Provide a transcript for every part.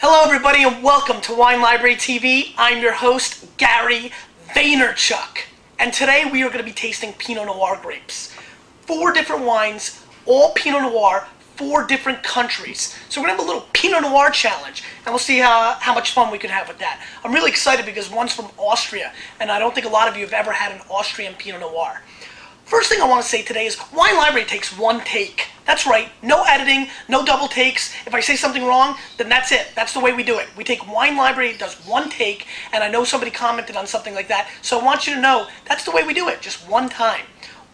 Hello everybody and welcome to Wine Library TV. I'm your host, Gary Vaynerchuk. And today we are going to be tasting Pinot Noir grapes. 4 different wines, all Pinot Noir, 4 different countries. So we're going to have a little Pinot Noir challenge, and we'll see how much fun we can have with that. I'm really excited because one's from Austria, and I don't think a lot of you have ever had an Austrian Pinot Noir. First thing I want to say today is Wine Library takes one take. That's right, no editing, no double takes. If I say something wrong, then that's it. That's the way we do it. We take Wine Library, it does one take, and I know somebody commented on something like that, so I want you to know that's the way we do it, just one time.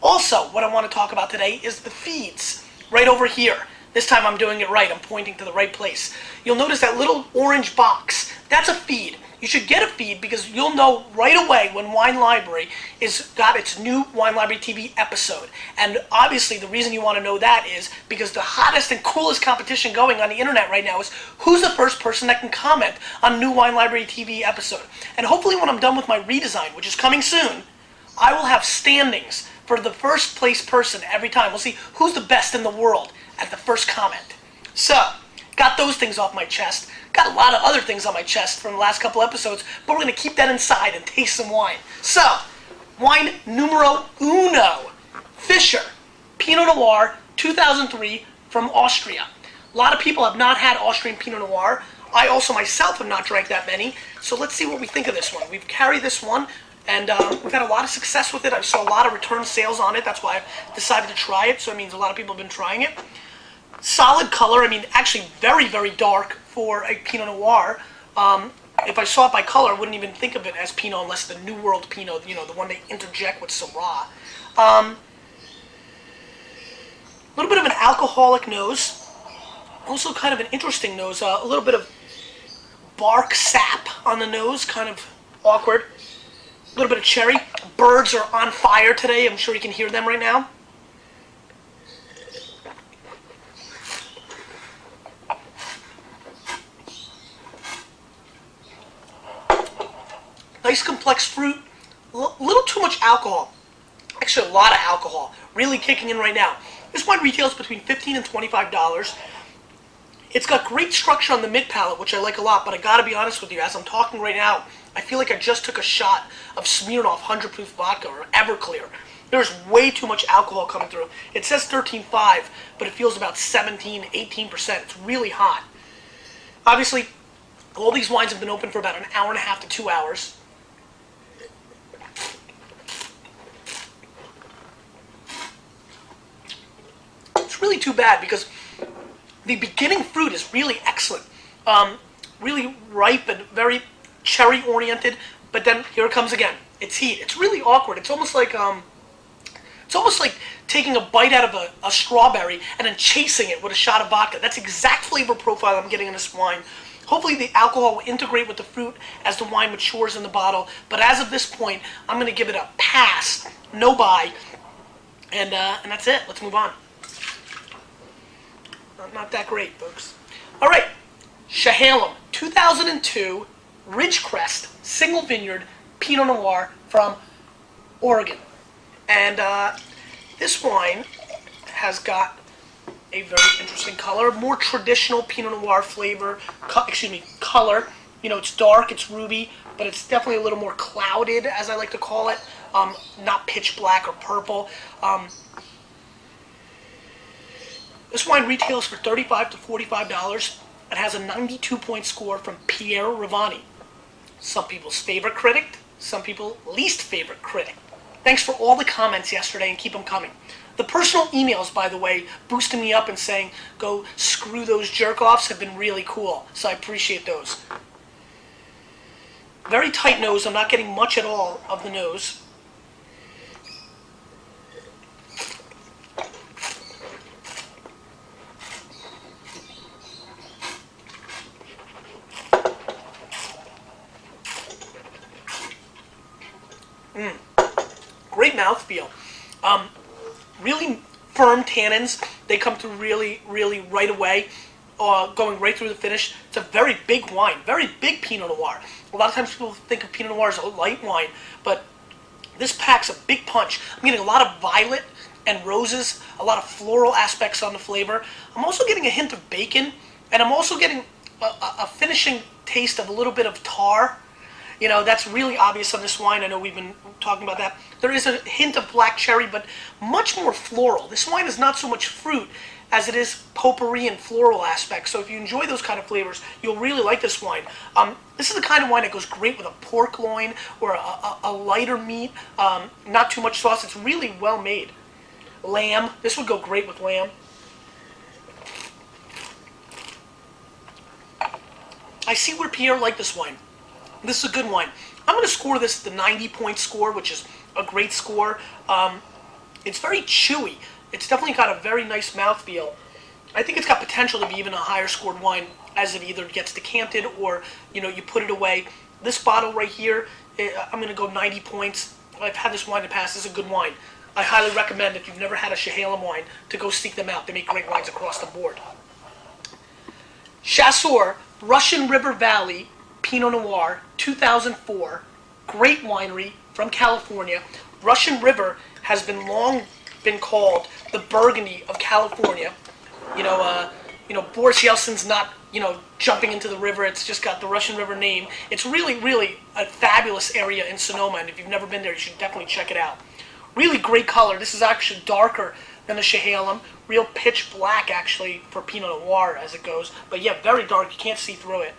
Also, what I want to talk about today is the feeds, right over here. This time I'm doing it right, I'm pointing to the right place. You'll notice that little orange box, that's a feed. You should get a feed because you'll know right away when Wine Library is got its new Wine Library TV episode. And obviously the reason you want to know that is because the hottest and coolest competition going on the internet right now is who's the first person that can comment on a new Wine Library TV episode. And hopefully when I'm done with my redesign, which is coming soon, I will have standings for the first place person every time. We'll see who's the best in the world at the first comment. So, got those things off my chest. Got a lot of other things on my chest from the last couple episodes, but we're going to keep that inside and taste some wine. So, wine numero uno, Fischer, Pinot Noir, 2003 from Austria. A lot of people have not had Austrian Pinot Noir. I also myself have not drank that many, so let's see what we think of this one. We've carried this one, and we've had a lot of success with it. I saw a lot of return sales on it. That's why I've decided to try it, so it means a lot of people have been trying it. Solid color, I mean, actually very, very dark for a Pinot Noir. If I saw it by color, I wouldn't even think of it as Pinot unless the New World Pinot, you know, the one they interject with Syrah. A little bit of an alcoholic nose. Also kind of an interesting nose. A little bit of bark sap on the nose, kind of awkward. A little bit of cherry. Birds are on fire today. I'm sure you can hear them right now. Nice complex fruit, a little too much alcohol. Actually, a lot of alcohol, really kicking in right now. This wine retails between $15 and $25. It's got great structure on the mid palate, which I like a lot, but I gotta be honest with you, as I'm talking right now, I feel like I just took a shot of Smirnoff 100 proof vodka or Everclear. There's way too much alcohol coming through. It says 13.5, but it feels about 17, 18%. It's really hot. Obviously, all these wines have been open for about an hour and a half to 2 hours. Really too bad because the beginning fruit is really excellent, really ripe and very cherry oriented. But then here it comes again. It's heat. It's really awkward. It's almost like taking a bite out of a strawberry and then chasing it with a shot of vodka. That's the exact flavor profile I'm getting in this wine. Hopefully the alcohol will integrate with the fruit as the wine matures in the bottle. But as of this point, I'm going to give it a pass, no buy, and that's it. Let's move on. Not that great, folks. All right, Chehalem, 2002, Ridgecrest, single vineyard, Pinot Noir from Oregon. And this wine has got a very interesting color, more traditional Pinot Noir flavor, color. You know, it's dark, it's ruby, but it's definitely a little more clouded, as I like to call it, not pitch black or purple. This wine retails for $35 to $45. It has a 92-point score from Pierre Ravani. Some people's favorite critic, some people's least favorite critic. Thanks for all the comments yesterday and keep them coming. The personal emails, by the way, boosting me up and saying, go screw those jerk-offs have been really cool. So I appreciate those. Very tight nose. I'm not getting much at all of the nose. Great mouthfeel. Really firm tannins. They come through really, really right away, going right through the finish. It's a very big wine, very big Pinot Noir. A lot of times people think of Pinot Noir as a light wine, but this packs a big punch. I'm getting a lot of violet and roses, a lot of floral aspects on the flavor. I'm also getting a hint of bacon, and I'm also getting a finishing taste of a little bit of tar. You know, that's really obvious on this wine. I know we've been talking about that. There is a hint of black cherry, but much more floral. This wine is not so much fruit as it is potpourri and floral aspects. So if you enjoy those kind of flavors, you'll really like this wine. This is the kind of wine that goes great with a pork loin or a lighter meat, not too much sauce. It's really well made. Lamb. This would go great with lamb. I see where Pierre liked this wine. This is a good wine. I'm going to score this the 90-point score, which is a great score. It's very chewy. It's definitely got a very nice mouthfeel. I think it's got potential to be even a higher scored wine as it either gets decanted or, you know, you put it away. This bottle right here, I'm going to go 90 points. I've had this wine in the past. This is a good wine. I highly recommend, if you've never had a Chehalem wine, to go seek them out. They make great wines across the board. Chasseur, Russian River Valley Pinot Noir, 2004. Great winery from California. Russian River has been long been called the Burgundy of California. You know, Boris Yeltsin's not, jumping into the river. It's just got the Russian River name. It's really, really a fabulous area in Sonoma, and if you've never been there, you should definitely check it out. Really great color. This is actually darker than the Chehalem. Real pitch black, actually, for Pinot Noir as it goes. But yeah, very dark. You can't see through it.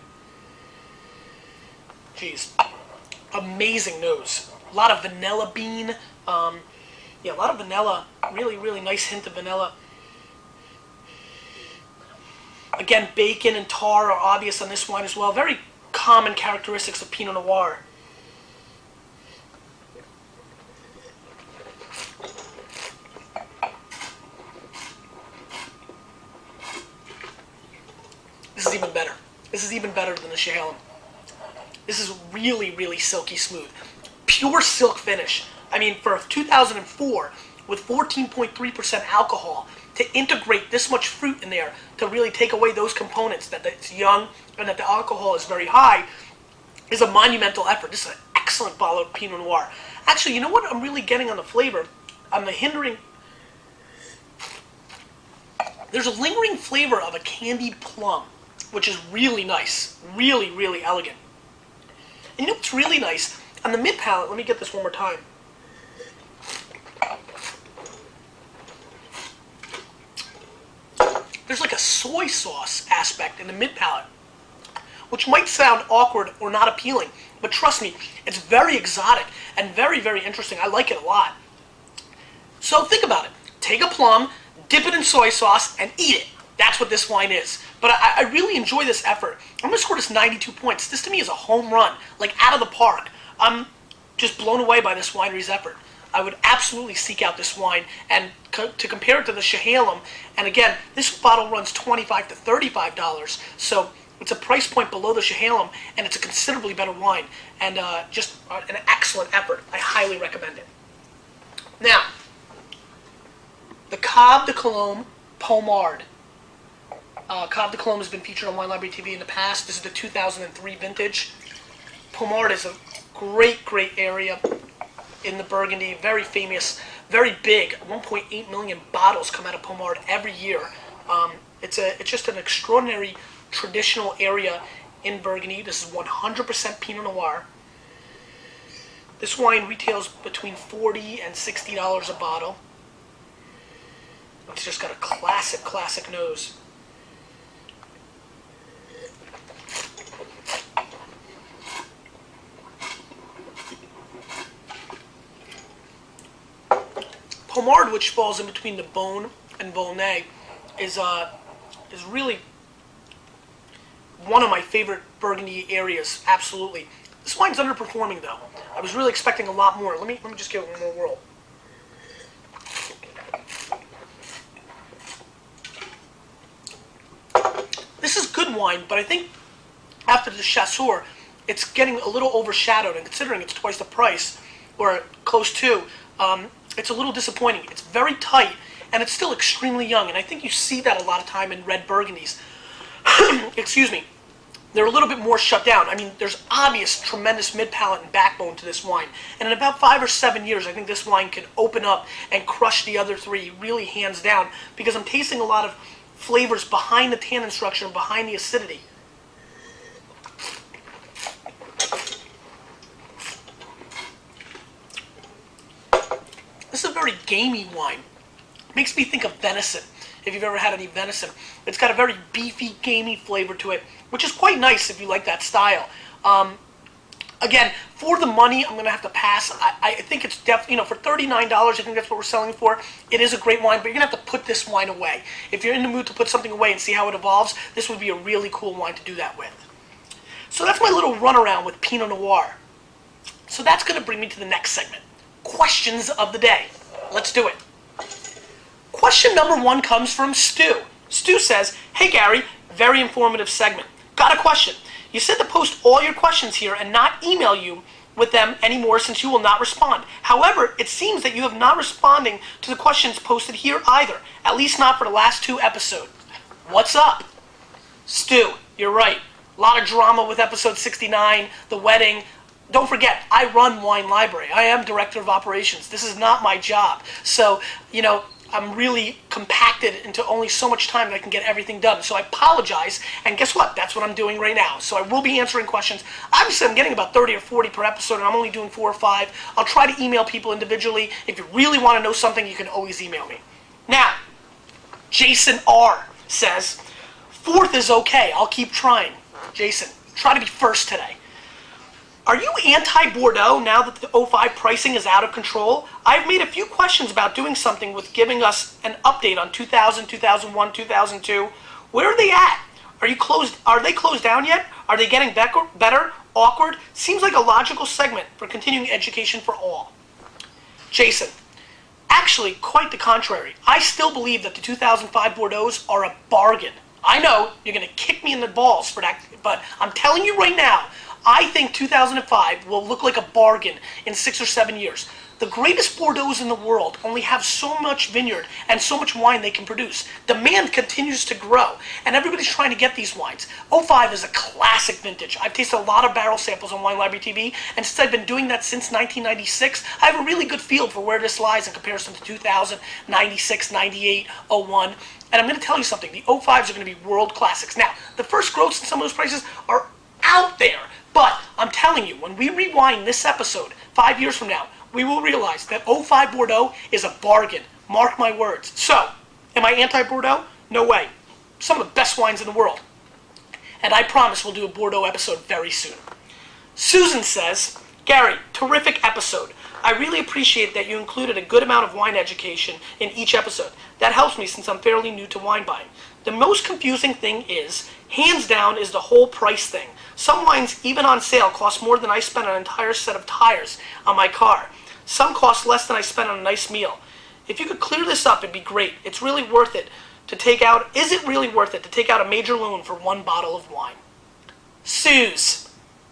Jeez. Amazing nose. A lot of vanilla bean. Yeah, a lot of vanilla. Really, really nice hint of vanilla. Again, bacon and tar are obvious on this wine as well. Very common characteristics of Pinot Noir. This is even better. This is even better than the Chehalem. This is really, really silky smooth. Pure silk finish. I mean, for 2004, with 14.3% alcohol, to integrate this much fruit in there, to really take away those components, that it's young and that the alcohol is very high, is a monumental effort. This is an excellent bottle of Pinot Noir. Actually, you know what I'm really getting on the flavor? On the hindering... There's a lingering flavor of a candied plum, which is really nice. Really, really elegant. And you know what's really nice? On the mid palate, let me get this one more time. There's like a soy sauce aspect in the mid palate, which might sound awkward or not appealing, but trust me, it's very exotic and very, very interesting. I like it a lot. So think about it. Take a plum, dip it in soy sauce, and eat it. That's what this wine is. But I really enjoy this effort. I'm going to score this 92 points. This to me is a home run, like out of the park. I'm just blown away by this winery's effort. I would absolutely seek out this wine, and to compare it to the Chehalem, and again, this bottle runs $25 to $35, so it's a price point below the Chehalem, and it's a considerably better wine, and just an excellent effort. I highly recommend it. Now, the Cab de Colombe Pommard. Cab de Colombe has been featured on Wine Library TV in the past. This is the 2003 vintage. Pommard is a great, great area in the Burgundy, very famous, very big. 1.8 million bottles come out of Pommard every year. It's just an extraordinary traditional area in Burgundy. This is 100% Pinot Noir. This wine retails between $40 and $60 a bottle. It's just got a classic, classic nose. Pommard, which falls in between the Beaune and Volnay, is really one of my favorite Burgundy areas. Absolutely. This wine's underperforming though. I was really expecting a lot more. Let me just give it one more whirl. This is good wine, but I think after the Chasseur, it's getting a little overshadowed, and considering it's twice the price, or close to, it's a little disappointing. It's very tight, and it's still extremely young, and I think you see that a lot of time in red Burgundies. Excuse me. They're a little bit more shut down. I mean, there's obvious tremendous mid-palate and backbone to this wine, and in about 5 or 7 years, I think this wine can open up and crush the other three really hands down, because I'm tasting a lot of flavors behind the tannin structure and behind the acidity. very gamey wine. Makes me think of venison, if you've ever had any venison. It's got a very beefy, gamey flavor to it, which is quite nice if you like that style. Again, for the money, I'm going to have to pass. I think it's definitely, for $39, I think that's what we're selling for. It is a great wine, but you're going to have to put this wine away. If you're in the mood to put something away and see how it evolves, this would be a really cool wine to do that with. So that's my little runaround with Pinot Noir. So that's going to bring me to the next segment. Questions of the day. Let's do it. Question number 1 comes from Stu. Stu says, "Hey Gary, very informative segment. Got a question. You said to post all your questions here and not email you with them anymore since you will not respond. However, it seems that you have not responding to the questions posted here either, at least not for the last 2 episodes. What's up?" Stu, you're right. A lot of drama with episode 69, the wedding. Don't forget, I run Wine Library. I am director of operations. This is not my job. So, I'm really compacted into only so much time that I can get everything done. So I apologize, and guess what? That's what I'm doing right now. So I will be answering questions. Obviously, I'm getting about 30 or 40 per episode, and I'm only doing 4 or 5. I'll try to email people individually. If you really want to know something, you can always email me. Now, Jason R. says, "4th is okay. I'll keep trying." Jason, try to be first today. "Are you anti-Bordeaux now that the 05 pricing is out of control? I've made a few questions about doing something with giving us an update on 2000, 2001, 2002. Where are they at? Are they closed down yet? Are they getting better? Awkward? Seems like a logical segment for continuing education for all." Jason, actually, quite the contrary. I still believe that the 2005 Bordeaux are a bargain. I know you're going to kick me in the balls for that, but I'm telling you right now, I think 2005 will look like a bargain in 6 or 7 years. The greatest Bordeaux in the world only have so much vineyard and so much wine they can produce. Demand continues to grow, and everybody's trying to get these wines. 05 is a classic vintage. I've tasted a lot of barrel samples on Wine Library TV, and since I've been doing that since 1996, I have a really good feel for where this lies in comparison to 2000, 96, 98, 01. And I'm going to tell you something. The 05s are going to be world classics. Now, the first growths in some of those prices are out there. But I'm telling you, when we rewind this episode 5 years from now, we will realize that 05 Bordeaux is a bargain. Mark my words. So, am I anti-Bordeaux? No way. Some of the best wines in the world. And I promise we'll do a Bordeaux episode very soon. Susan says, "Gary, terrific episode. I really appreciate that you included a good amount of wine education in each episode. That helps me since I'm fairly new to wine buying. The most confusing thing is, hands down, is the whole price thing. Some wines, even on sale, cost more than I spent on an entire set of tires on my car. Some cost less than I spent on a nice meal. If you could clear this up, it'd be great. Is it really worth it to take out a major loan for 1 bottle of wine?" Suze,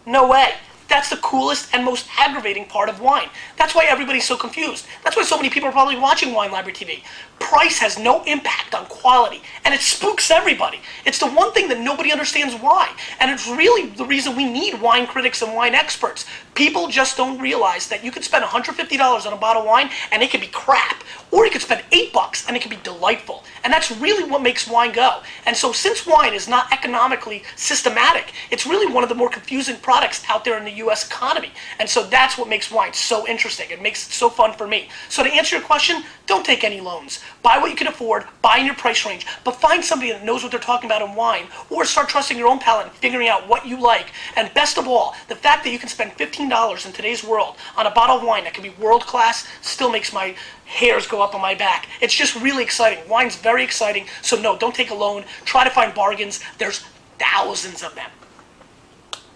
no way. That's the coolest and most aggravating part of wine. That's why everybody's so confused. That's why so many people are probably watching Wine Library TV. Price has no impact on quality, and it spooks everybody. It's the one thing that nobody understands why, and it's really the reason we need wine critics and wine experts. People just don't realize that you could spend $150 on a bottle of wine, and it could be crap, or you could spend $8 and it could be delightful. And that's really what makes wine go. And so since wine is not economically systematic, it's really one of the more confusing products out there in the U.S. economy. And so that's what makes wine so interesting. It makes it so fun for me. So to answer your question, don't take any loans. Buy what you can afford, buy in your price range, but find somebody that knows what they're talking about in wine, or start trusting your own palate and figuring out what you like. And best of all, the fact that you can spend $15 in today's world on a bottle of wine that can be world class still makes my hairs go up on my back. It's just really exciting. Wine's very exciting, so no, don't take a loan. Try to find bargains. There's thousands of them.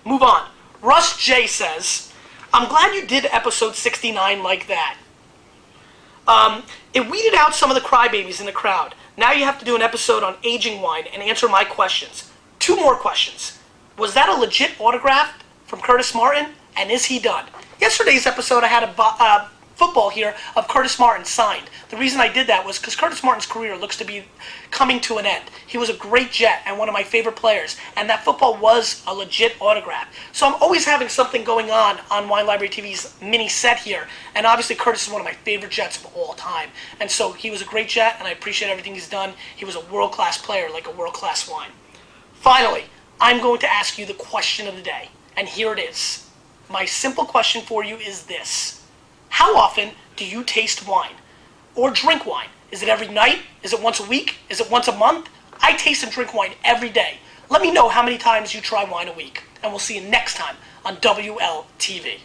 Move on. Russ J says, "I'm glad you did episode 69 like that. It weeded out some of the crybabies in the crowd. Now you have to do an episode on aging wine and answer my questions. 2 more questions. Was that a legit autograph from Curtis Martin? And is he done?" Yesterday's episode, I had a football here of Curtis Martin signed. The reason I did that was because Curtis Martin's career looks to be coming to an end. He was a great Jet and one of my favorite players, and that football was a legit autograph. So I'm always having something going on Wine Library TV's mini set here, and obviously Curtis is one of my favorite Jets of all time. And so he was a great Jet, and I appreciate everything he's done. He was a world-class player, like a world-class wine. Finally, I'm going to ask you the question of the day, and here it is. My simple question for you is this. How often do you taste wine? or drink wine? Is it every night? Is it once a week? Is it once a month? I taste and drink wine every day. Let me know how many times you try wine a week, and we'll see you next time on WLTV.